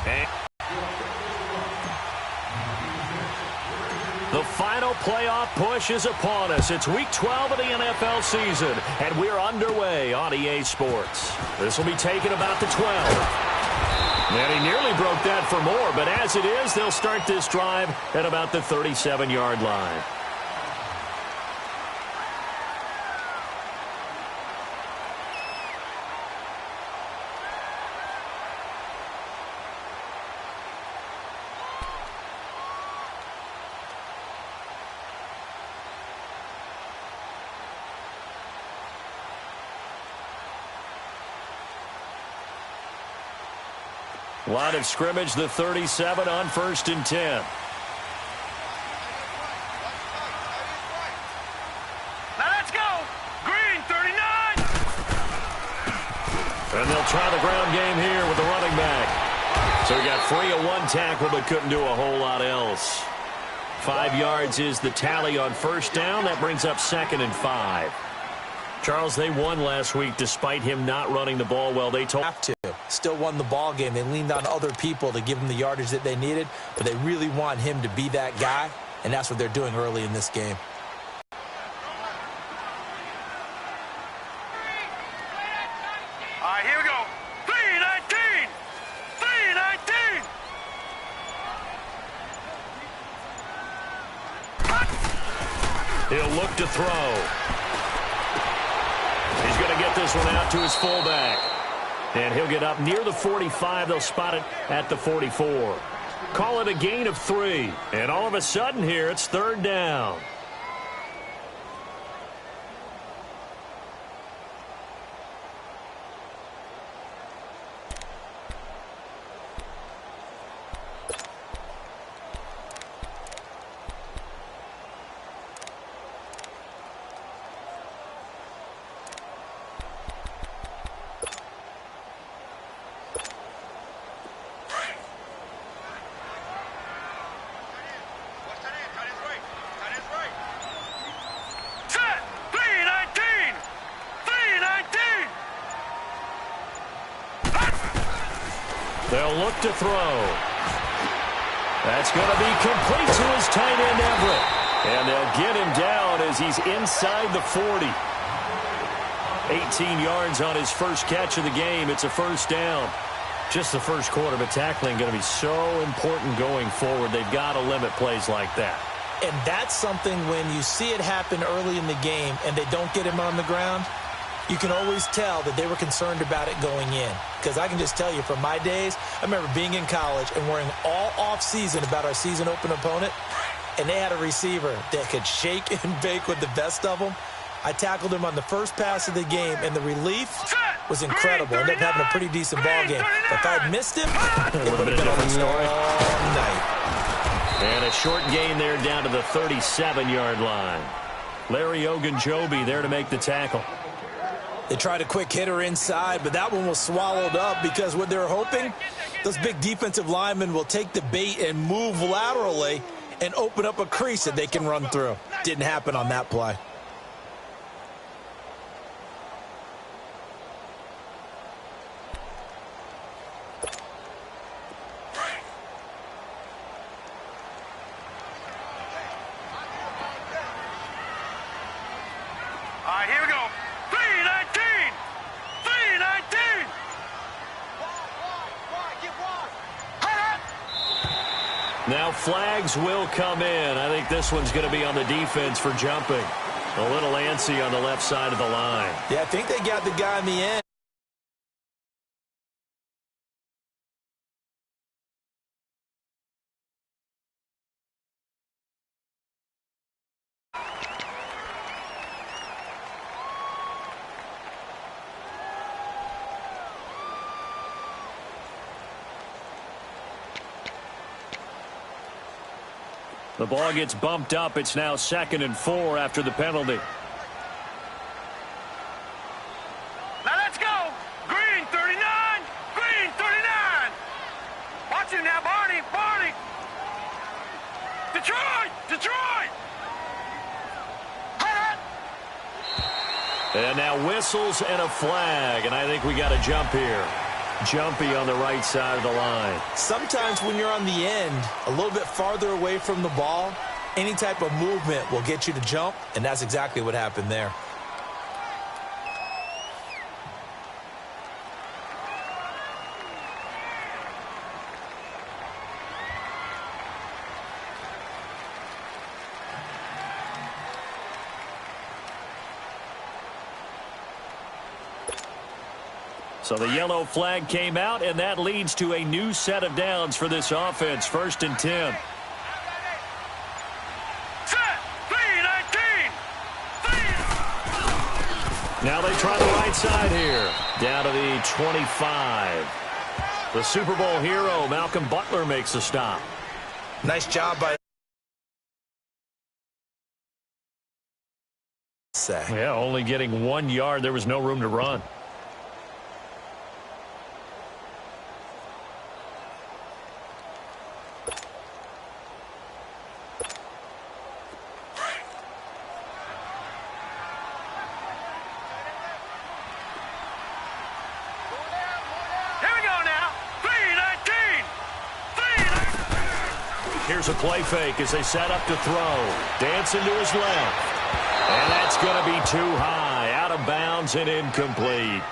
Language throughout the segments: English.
And the final playoff push is upon us. It's Week 12 of the NFL season, and we're underway on EA Sports. This will be taken about the 12. And he nearly broke that for more, but as it is, they'll start this drive at about the 37-yard line. Line of scrimmage, the 37 on 1st and 10. Now let's go. Green, 39. And they'll try the ground game here with the running back. So he got free of one tackle but couldn't do a whole lot else. 5 yards is the tally on 1st down. That brings up 2nd and 5. Charles, they won last week despite him not running the ball well. They still won the ball game. They leaned on other people to give them the yardage that they needed, but they really want him to be that guy, and that's what they're doing early in this game. All right, here we go. 3-19. 3-19. He'll look to throw. He's going to get this one out to his fullback. And he'll get up near the 45. They'll spot it at the 44. Call it a gain of 3. And all of a sudden here, it's 3rd down. They'll look to throw. That's going to be complete to his tight end, Everett. And they'll get him down as he's inside the 40. 18 yards on his first catch of the game. It's a 1st down. Just the first quarter, but tackling going to be so important going forward. They've got to limit plays like that. And that's something when you see it happen early in the game and they don't get him on the ground, you can always tell that they were concerned about it going in. Because I can just tell you from my days, I remember being in college and worrying all off-season about our season open opponent, and they had a receiver that could shake and bake with the best of them. I tackled him on the first pass of the game, and the relief was incredible. Ended up having a pretty decent ball game. But if I had missed him, it would have been a different story all night. And a short gain there down to the 37-yard line. Larry Ogunjobi there to make the tackle. They tried a quick hitter inside, but that one was swallowed up because what they're hoping, those big defensive linemen will take the bait and move laterally and open up a crease that they can run through. Didn't happen on that play. All right, here we go. 3-19. 3-19. Now flags will come in. I think this one's going to be on the defense for jumping. A little antsy on the left side of the line. Yeah, I think they got the guy in the end. The ball gets bumped up. It's now 2nd and 4 after the penalty. Now let's go. Green, 39. Green, 39. Watch him now, Barney. Barney. Detroit. Detroit. And now whistles and a flag, and I think we got a jump here. jumpy on the right side of the line. Sometimes when you're on the end, a little bit farther away from the ball, any type of movement will get you to jump, and that's exactly what happened there. So the yellow flag came out, and that leads to a new set of downs for this offense. 1st and 10. Set. 3-19. Now they try the right side here. Down to the 25. The Super Bowl hero, Malcolm Butler, makes a stop. Nice job by... Yeah, only getting 1 yard. There was no room to run. Here's a play fake as they set up to throw. Dancing to his left. And that's going to be too high. Out of bounds and incomplete.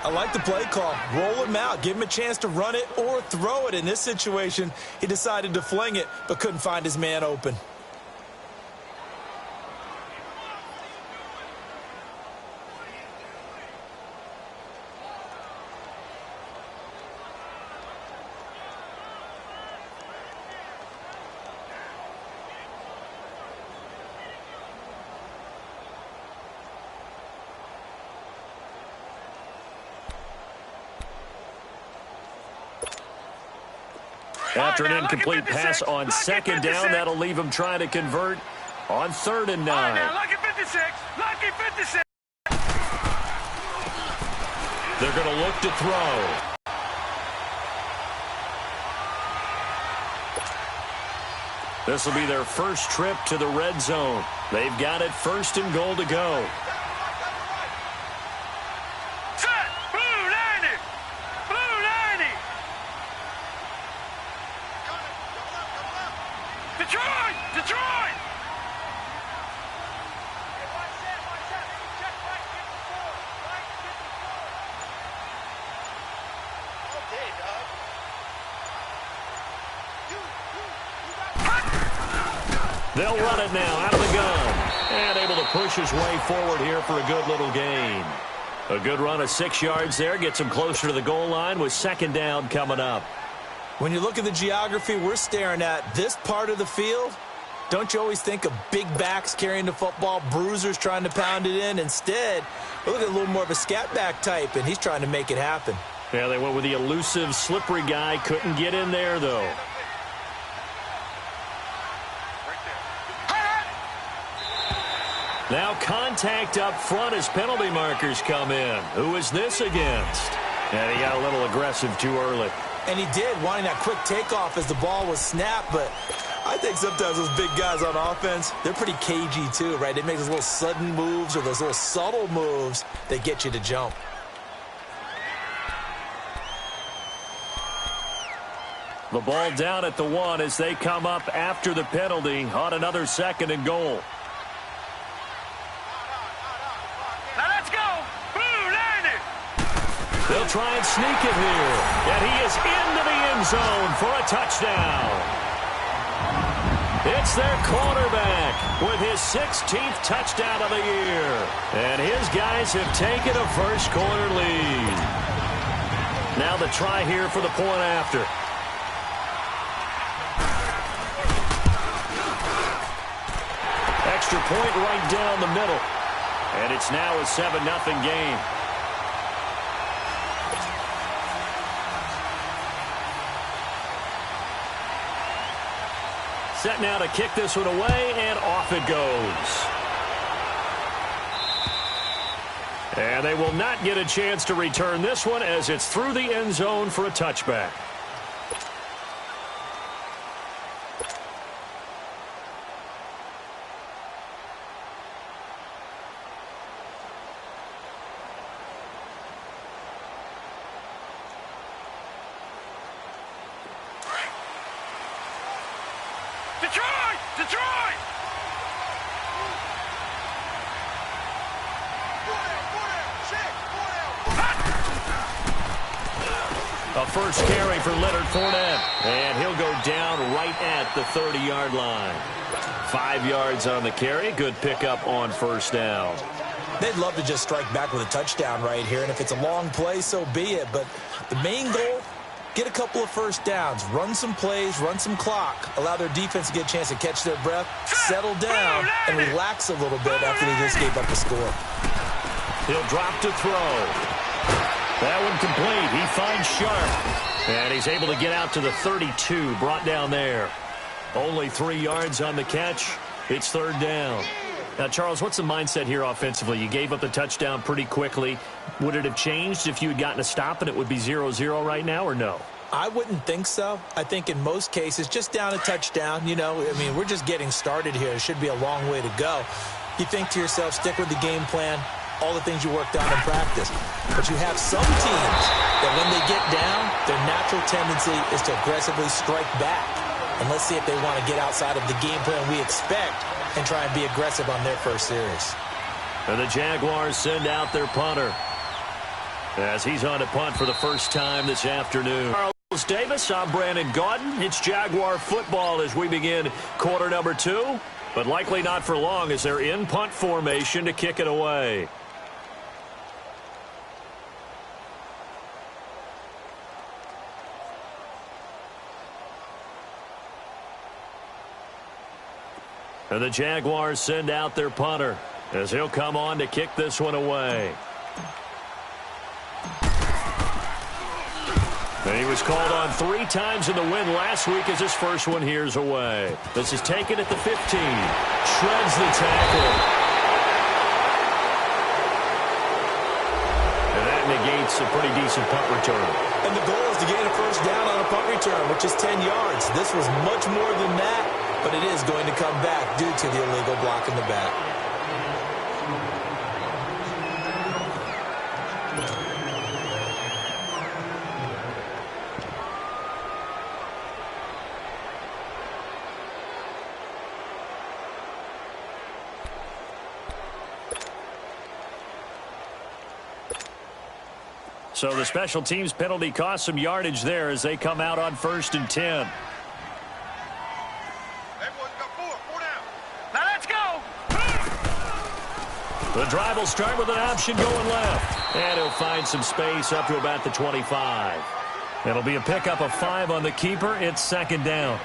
I like the play call. Roll him out. Give him a chance to run it or throw it. In this situation, he decided to fling it, but couldn't find his man open. After an incomplete pass on 2nd down, that'll leave him trying to convert on 3rd and 9. Lucky 56. Lucky 56. They're going to look to throw. This will be their first trip to the red zone. They've got it 1st and goal to go. They'll run it now out of the gun. And able to push his way forward here for a good little gain. A good run of 6 yards there. Gets him closer to the goal line with 2nd down coming up. When you look at the geography we're staring at, this part of the field, don't you always think of big backs carrying the football, bruisers trying to pound it in? Instead, look at a little more of a scat back type, and he's trying to make it happen. Yeah, they went with the elusive, slippery guy. Couldn't get in there, though. Now contact up front as penalty markers come in. Who is this against? And he got a little aggressive too early. And he did, wanting that quick takeoff as the ball was snapped. But I think sometimes those big guys on offense, they're pretty cagey too, right? They make those little sudden moves or those little subtle moves that get you to jump. The ball down at the 1 as they come up after the penalty on another 2nd and goal. They'll try and sneak it here. And he is into the end zone for a touchdown. It's their quarterback with his 16th touchdown of the year. And his guys have taken a first-quarter lead. Now the try here for the point after. Extra point right down the middle. And it's now a 7-0 game. Set now to kick this one away, and off it goes. And they will not get a chance to return this one as it's through the end zone for a touchback. Detroit! Detroit! A first carry for Leonard Fournette. And he'll go down right at the 30-yard line. 5 yards on the carry. Good pickup on first down. They'd love to just strike back with a touchdown right here. And if it's a long play, so be it. But the main goal, get a couple of first downs. Run some plays, run some clock. Allow their defense to get a chance to catch their breath, settle down, and relax a little bit after they just gave up a score. He'll drop to throw. That one complete. He finds Sharp. And he's able to get out to the 32, brought down there. Only 3 yards on the catch. It's third down. Now, Charles, what's the mindset here offensively? You gave up the touchdown pretty quickly. Would it have changed if you had gotten a stop and it would be 0-0 right now, or no? I wouldn't think so. I think in most cases, just down a touchdown, you know, I mean, we're just getting started here. It should be a long way to go. You think to yourself, stick with the game plan, all the things you worked on in practice. But you have some teams that when they get down, their natural tendency is to aggressively strike back. And let's see if they want to get outside of the game plan we expect and try and be aggressive on their first series. And the Jaguars send out their punter as he's on to punt for the first time this afternoon. Charles Davis, I'm Brandon Gaudin. It's Jaguar football as we begin quarter number 2, but likely not for long as they're in punt formation to kick it away. And the Jaguars send out their punter as he'll come on to kick this one away. And he was called on 3 times in the win last week as his first one here's away. This is taken at the 15. Shreds the tackle. And that negates a pretty decent punt return. And the goal is to gain a first down on a punt return, which is 10 yards. This was much more than that, but it is going to come back due to the illegal block in the back. So the special teams penalty cost some yardage there as they come out on 1st and 10. The drive will start with an option going left. And he'll find some space up to about the 25. It'll be a pickup of 5 on the keeper. It's second down.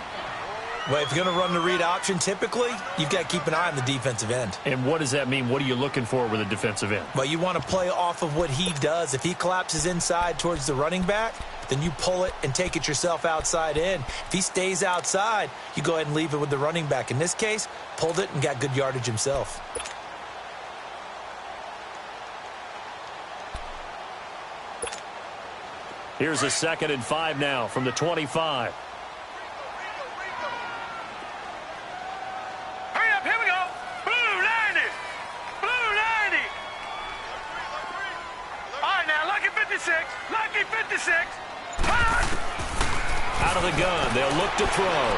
Well, if you're going to run the read option, typically, you've got to keep an eye on the defensive end. And what does that mean? What are you looking for with a defensive end? Well, you want to play off of what he does. If he collapses inside towards the running back, then you pull it and take it yourself outside in. If he stays outside, you go ahead and leave it with the running back. In this case, pulled it and got good yardage himself. Here's a 2nd and 5 now from the 25. Hurry up, here we go. Blue 90. Blue 90. All right, now, lucky 56. Lucky 56. Out of the gun, they'll look to throw.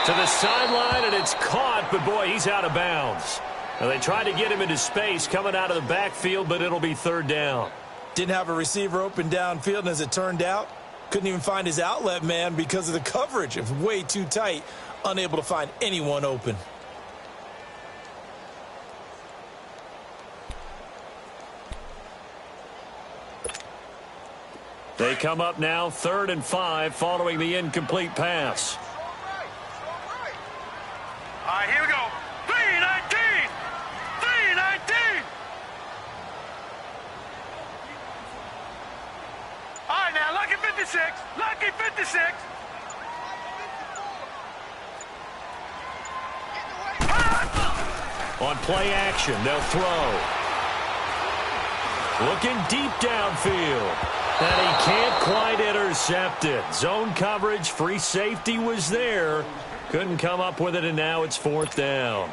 To the sideline, and it's caught, but boy, he's out of bounds. Now, they tried to get him into space coming out of the backfield, but it'll be third down. Didn't have a receiver open downfield, and as it turned out, couldn't even find his outlet man because of the coverage. It was way too tight, unable to find anyone open. They come up now 3rd and 5 following the incomplete pass. All right, here we go. 319. 319. All right, now, lucky 56. Lucky 56. On play action, they'll throw. Looking deep downfield. And he can't quite intercept it. Zone coverage, free safety was there. Couldn't come up with it, and now it's 4th down.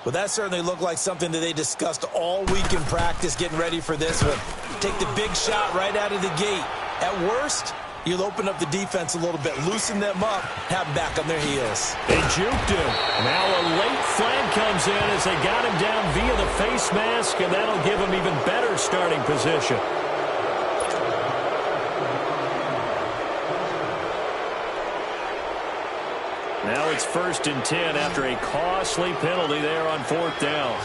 Well, that certainly looked like something that they discussed all week in practice getting ready for this one. Take the big shot right out of the gate. At worst, You'll open up the defense a little bit, loosen them up, have them back on their heels. They juked him. Now a late flag comes in as they got him down via the face mask, and that'll give him even better starting position. Now it's 1st and 10 after a costly penalty there on 4th down.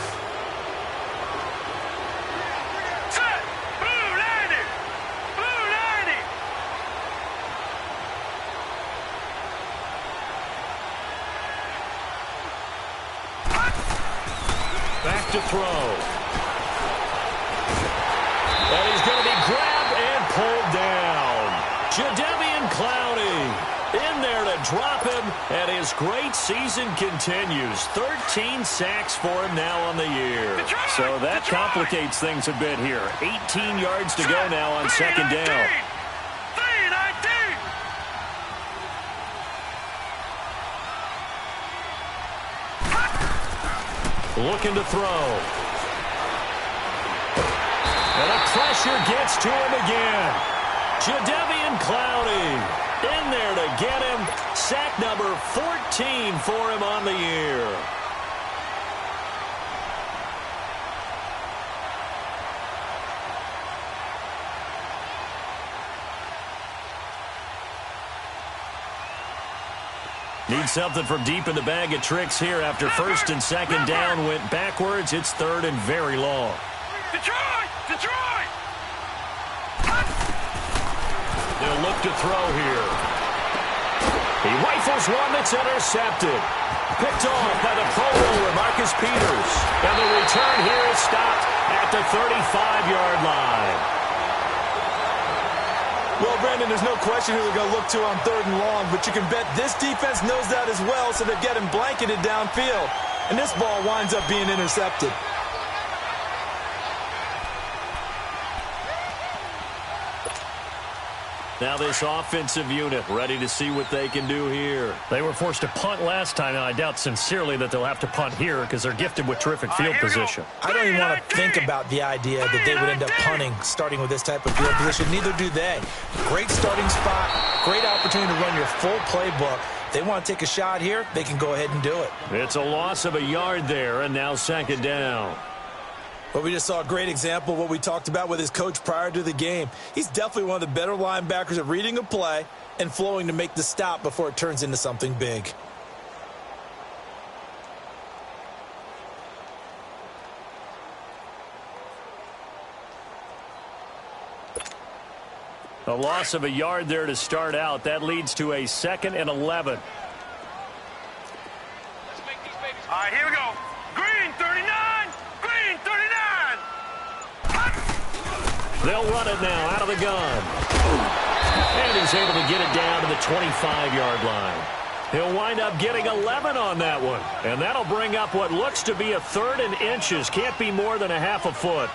Set! Blue 90! Blue 90! Back to throw. And he's going to be grabbed and pulled down. Jadeveon Clowney in there to drop him, and his great season continues. 13 sacks for him now on the year. So that complicates things a bit here. 18 yards to go now on 2nd down. 3-19! Looking to throw. And the pressure gets to him again. Jadeveon Clowney in there to get him. Sack number 14 for him on the year. Need something from deep in the bag of tricks here after 1st and 2nd down went backwards. It's 3rd and very long. Detroit! Detroit! They'll look to throw here. He rifles one that's intercepted. Picked off by the Pro Bowler, Marcus Peters. And the return here is stopped at the 35-yard line. Well, Brandon, there's no question who they're going to look to on 3rd and long, but you can bet this defense knows that as well, so they're getting blanketed downfield. And this ball winds up being intercepted. Now this offensive unit ready to see what they can do here. They were forced to punt last time, and I doubt sincerely that they'll have to punt here because they're gifted with terrific field position. I don't even want to think about the idea that they would end up punting starting with this type of field position. Neither do they. Great starting spot, great opportunity to run your full playbook. They want to take a shot here, they can go ahead and do it. It's a loss of a yard there, and now 2nd down. But we just saw a great example of what we talked about with his coach prior to the game. He's definitely one of the better linebackers at reading a play and flowing to make the stop before it turns into something big. A loss of a yard there to start out. That leads to a 2nd and 11. All right, here we go. Green 39! Green 39! They'll run it now out of the gun. And he's able to get it down to the 25-yard line. He'll wind up getting 11 on that one. And that'll bring up what looks to be a 3rd and inches. Can't be more than a half a foot.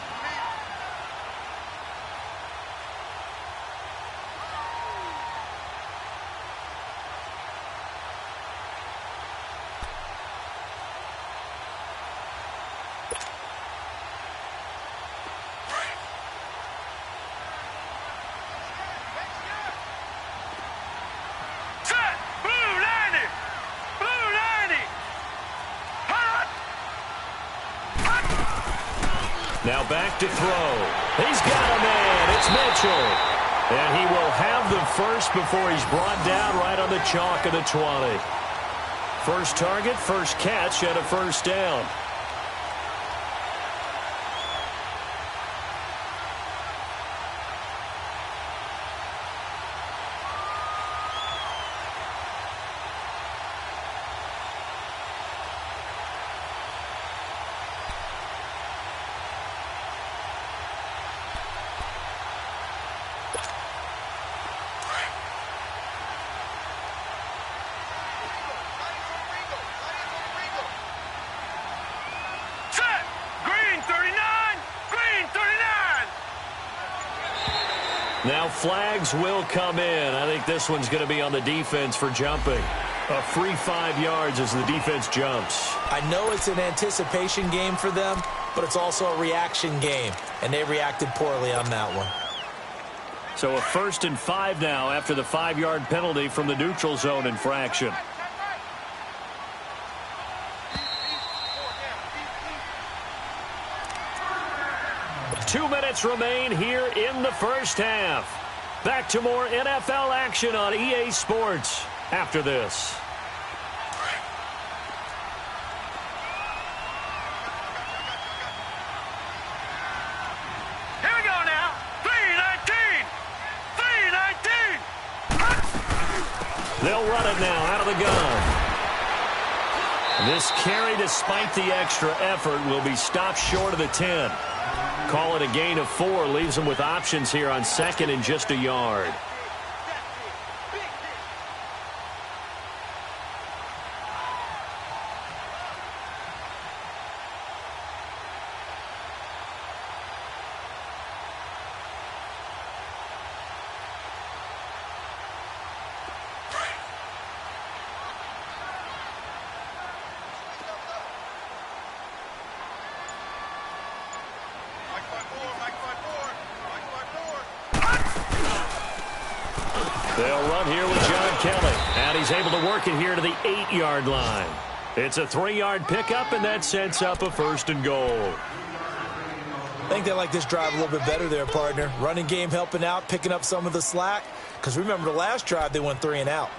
Now back to throw. He's got a man. It's Mitchell. And he will have the first before he's brought down right on the chalk of the 20. First target, first catch, and a 1st down. Now flags will come in. I think this one's going to be on the defense for jumping. A free 5 yards as the defense jumps. I know it's an anticipation game for them, but it's also a reaction game, and they reacted poorly on that one. So a 1st and 5 now after the 5-yard penalty from the neutral zone infraction. Two minutes remain here in the first half. Back to more NFL action on EA Sports after this. Here we go now. 3-19. 3-19. They'll run it now out of the gun. This carry, despite the extra effort, will be stopped short of the 10. Call it a gain of 4, leaves them with options here on 2nd and just a yard. They'll run here with John Kelly. And he's able to work it here to the 8-yard line. It's a 3-yard pickup, and that sets up a 1st and goal. I think they like this drive a little bit better there, partner. Running game helping out, picking up some of the slack. Because remember the last drive, they went 3 and out.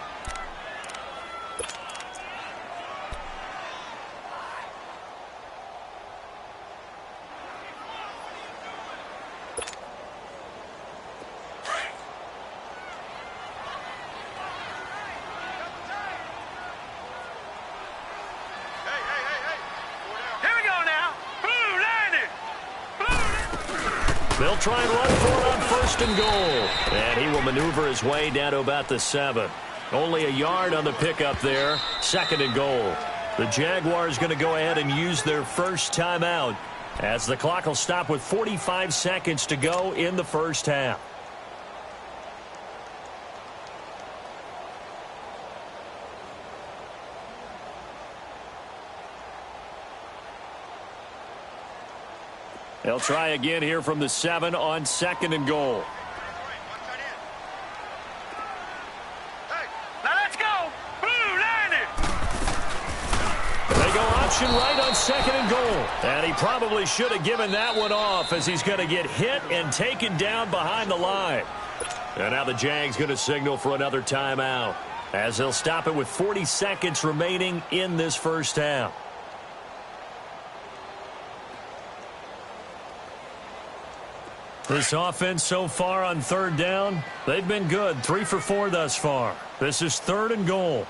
They'll try and run for it on 1st and goal. And he will maneuver his way down to about the 7. Only a yard on the pickup there. 2nd and goal. The Jaguars going to go ahead and use their first timeout as the clock will stop with 45 seconds to go in the first half. They'll try again here from the 7 on 2nd and goal. Now let's go. Blue landed. They go option right on 2nd and goal. And he probably should have given that one off as he's going to get hit and taken down behind the line. And now the Jags going to signal for another timeout as they'll stop it with 40 seconds remaining in this first half. This offense so far on 3rd down, they've been good. 3 for 4 thus far. This is 3rd and goal.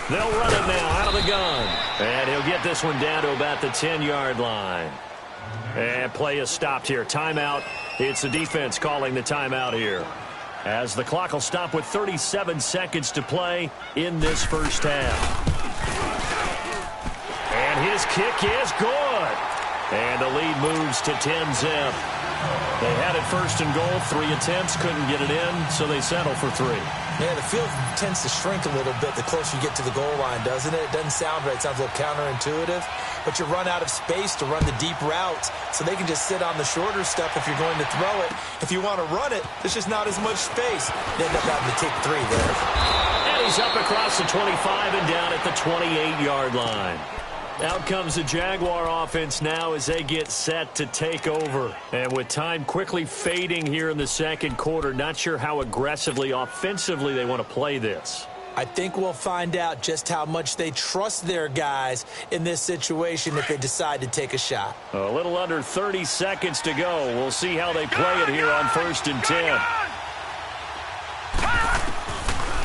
They'll run it now out of the gun. And he'll get this one down to about the 10-yard line. And play is stopped here. Timeout. It's the defense calling the timeout here, as the clock will stop with 37 seconds to play in this first half. And his kick is good. And the lead moves to 10-zip. They had it 1st and goal, 3 attempts, couldn't get it in, so they settle for 3. Yeah, the field tends to shrink a little bit the closer you get to the goal line, doesn't it? It doesn't sound right. It sounds a little counterintuitive. But you run out of space to run the deep routes, so they can just sit on the shorter stuff if you're going to throw it. If you want to run it, there's just not as much space. You end up having to take 3 there. And he's up across the 25 and down at the 28-yard line. Out comes the Jaguar offense now as they get set to take over. And with time quickly fading here in the 2nd quarter, not sure how aggressively, offensively they want to play this. I think we'll find out just how much they trust their guys in this situation if they decide to take a shot. A little under 30 seconds to go. We'll see how they play it here on 1st and 10.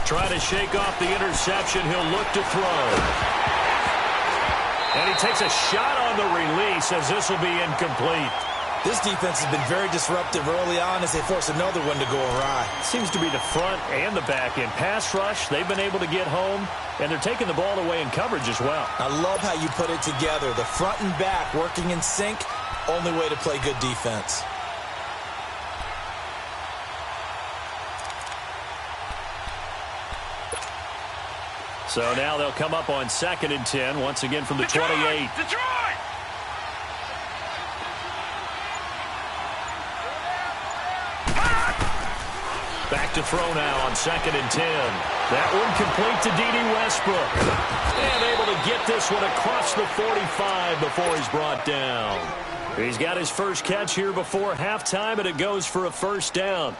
Trying to shake off the interception. He'll look to throw. And he takes a shot on the release as this will be incomplete. This defense has been very disruptive early on as they force another one to go awry. Seems to be the front and the back end. Pass rush, they've been able to get home, and they're taking the ball away in coverage as well. I love how you put it together. The front and back working in sync, only way to play good defense. So now they'll come up on 2nd and 10, once again from the 28. Detroit! Back to throw now on 2nd and 10. That one complete to D.D. Westbrook. And able to get this one across the 45 before he's brought down. He's got his first catch here before halftime, and it goes for a first down.